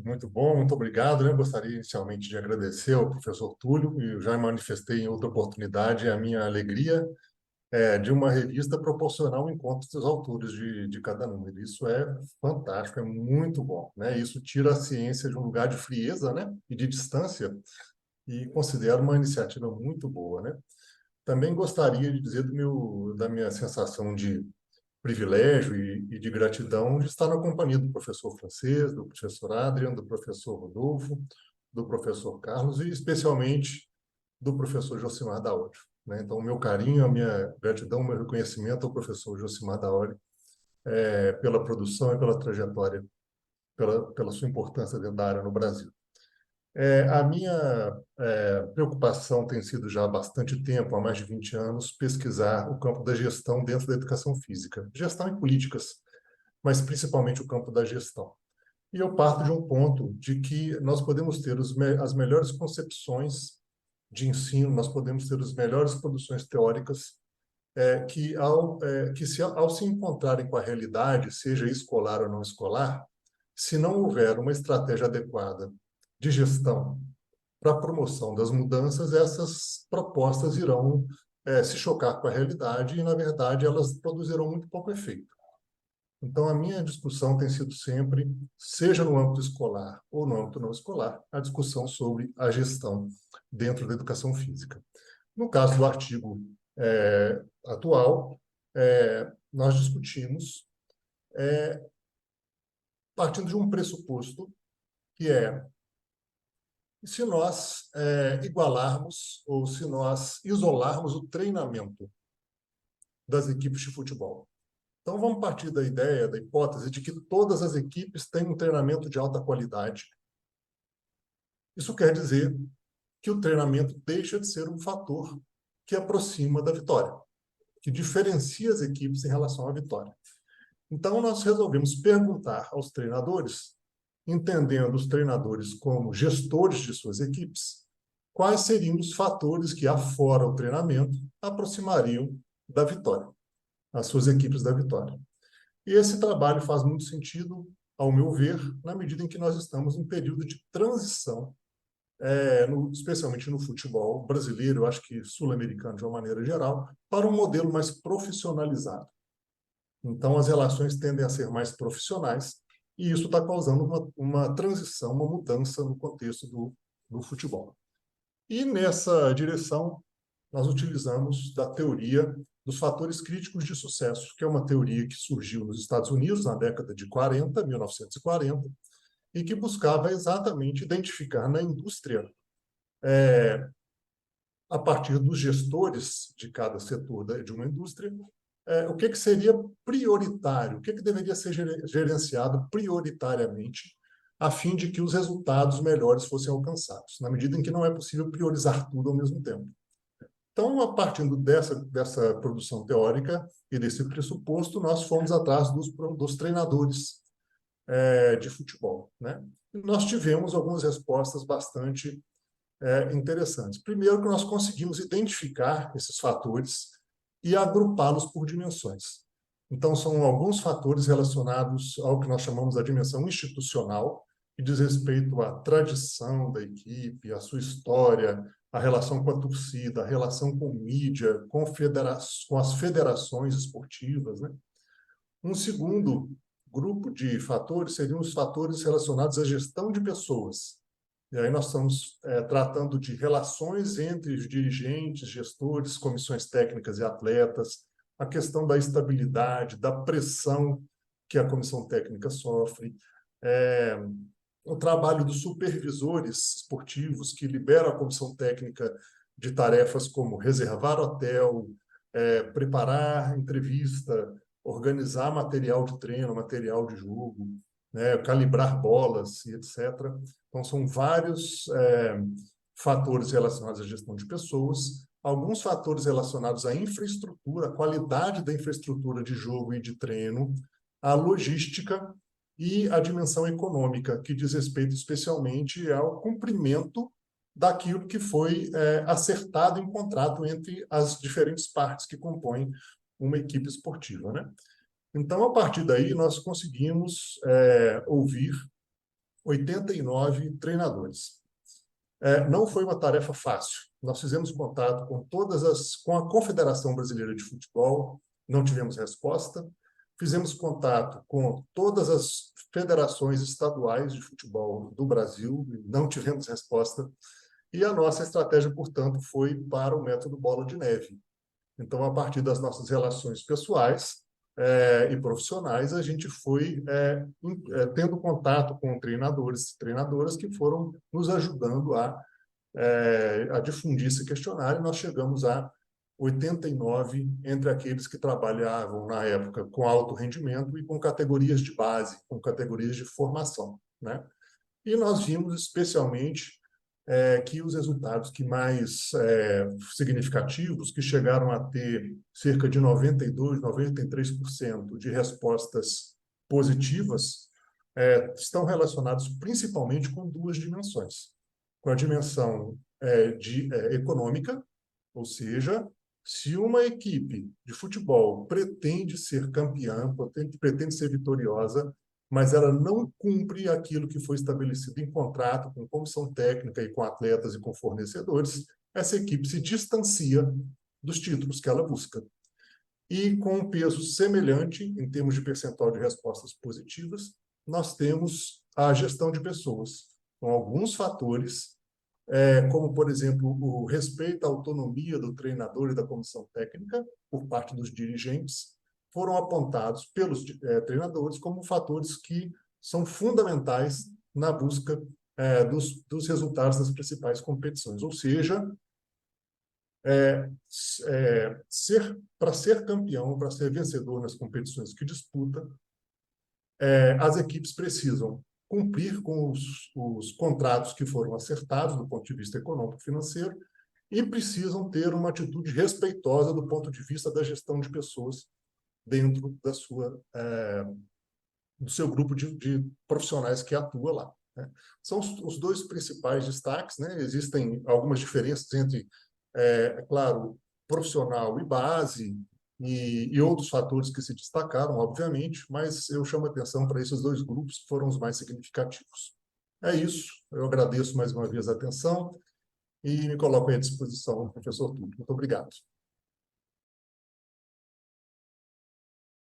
Muito bom, muito obrigado, né? Gostaria inicialmente de agradecer ao professor Túlio, e eu já manifestei em outra oportunidade a minha alegria de uma revista proporcionar um encontro dos autores de cada número. Isso é fantástico, é muito bom, né? Isso tira a ciência de um lugar de frieza, né? E de distância, e considero uma iniciativa muito boa, né? Também gostaria de dizer da minha sensação de privilégio e de gratidão de estar na companhia do professor francês, do professor Adrian, do professor Rodolfo, do professor Carlos e, especialmente, do professor Josimar Daori, né? Então, o meu carinho, a minha gratidão, o meu reconhecimento ao professor Josimar Daori pela produção e pela trajetória, pela sua importância dentro da área no Brasil. A minha preocupação tem sido já há bastante tempo, há mais de 20 anos, pesquisar o campo da gestão dentro da educação física. Gestão e políticas, mas principalmente o campo da gestão. E eu parto de um ponto de que nós podemos ter as melhores concepções de ensino, nós podemos ter as melhores produções teóricas, ao se encontrarem com a realidade, seja escolar ou não escolar, se não houver uma estratégia adequada de gestão para a promoção das mudanças, essas propostas irão se chocar com a realidade e, na verdade, elas produzirão muito pouco efeito. Então, a minha discussão tem sido sempre, seja no âmbito escolar ou no âmbito não escolar, a discussão sobre a gestão dentro da educação física. No caso do artigo atual, nós discutimos partindo de um pressuposto que é se nós igualarmos ou se nós isolarmos o treinamento das equipes de futebol. Então, vamos partir da ideia, da hipótese de que todas as equipes têm um treinamento de alta qualidade. Isso quer dizer que o treinamento deixa de ser um fator que aproxima da vitória, que diferencia as equipes em relação à vitória. Então, nós resolvemos perguntar aos treinadores, entendendo os treinadores como gestores de suas equipes, quais seriam os fatores que, afora o treinamento, aproximariam da vitória, as suas equipes da vitória. E esse trabalho faz muito sentido, ao meu ver, na medida em que nós estamos em período de transição, especialmente no futebol brasileiro, eu acho que sul-americano de uma maneira geral, para um modelo mais profissionalizado. Então, as relações tendem a ser mais profissionais e isso está causando uma transição, uma mudança no contexto do futebol. E nessa direção, nós utilizamos da teoria dos fatores críticos de sucesso, que é uma teoria que surgiu nos Estados Unidos na década de 40, 1940, e que buscava exatamente identificar na indústria, a partir dos gestores de cada setor de uma indústria, o que seria prioritário, o que deveria ser gerenciado prioritariamente, a fim de que os resultados melhores fossem alcançados, na medida em que não é possível priorizar tudo ao mesmo tempo. Então, a partir dessa produção teórica e desse pressuposto, nós fomos atrás dos treinadores de futebol, né? E nós tivemos algumas respostas bastante interessantes. Primeiro, que nós conseguimos identificar esses fatores e agrupá-los por dimensões. Então, são alguns fatores relacionados ao que nós chamamos da dimensão institucional, que diz respeito à tradição da equipe, à sua história, a relação com a torcida, a relação com mídia, com as federações esportivas, né? Um segundo grupo de fatores seriam os fatores relacionados à gestão de pessoas. E aí nós estamos tratando de relações entre os dirigentes, gestores, comissões técnicas e atletas, a questão da estabilidade, da pressão que a comissão técnica sofre, o trabalho dos supervisores esportivos que liberam a comissão técnica de tarefas como reservar hotel, preparar entrevista, organizar material de treino, material de jogo, né, calibrar bolas e etc. Então, são vários fatores relacionados à gestão de pessoas, alguns fatores relacionados à infraestrutura, à qualidade da infraestrutura de jogo e de treino, à logística e a dimensão econômica, que diz respeito especialmente ao cumprimento daquilo que foi acertado em contrato entre as diferentes partes que compõem uma equipe esportiva, né? Então, a partir daí, nós conseguimos ouvir 89 treinadores. Não foi uma tarefa fácil. Nós fizemos contato com a Confederação Brasileira de Futebol, não tivemos resposta. Fizemos contato com todas as federações estaduais de futebol do Brasil, não tivemos resposta. E a nossa estratégia, portanto, foi para o método bola de neve. Então, a partir das nossas relações pessoais e profissionais, a gente foi tendo contato com treinadores e treinadoras que foram nos ajudando a difundir esse questionário. Nós chegamos a 89 entre aqueles que trabalhavam, na época, com alto rendimento e com categorias de base, com categorias de formação, né? E nós vimos, especialmente, que os resultados que mais significativos, que chegaram a ter cerca de 92%, 93% de respostas positivas, estão relacionados principalmente com duas dimensões. Com a dimensão econômica, ou seja, se uma equipe de futebol pretende ser campeã, pretende ser vitoriosa, mas ela não cumpre aquilo que foi estabelecido em contrato com comissão técnica e com atletas e com fornecedores, essa equipe se distancia dos títulos que ela busca. E com um peso semelhante, em termos de percentual de respostas positivas, nós temos a gestão de pessoas, com alguns fatores, como, por exemplo, o respeito à autonomia do treinador e da comissão técnica por parte dos dirigentes, foram apontados pelos treinadores como fatores que são fundamentais na busca dos resultados das principais competições. Ou seja, para ser campeão, para ser vencedor nas competições que disputa, as equipes precisam cumprir com os contratos que foram acertados do ponto de vista econômico-financeiro e precisam ter uma atitude respeitosa do ponto de vista da gestão de pessoas dentro do seu grupo de profissionais que atua lá, né? São os dois principais destaques, né? Existem algumas diferenças entre, claro, profissional e base e outros fatores que se destacaram, obviamente, mas eu chamo a atenção para esses dois grupos que foram os mais significativos. É isso, eu agradeço mais uma vez a atenção e me coloco à disposição, professor Túlio. Muito obrigado.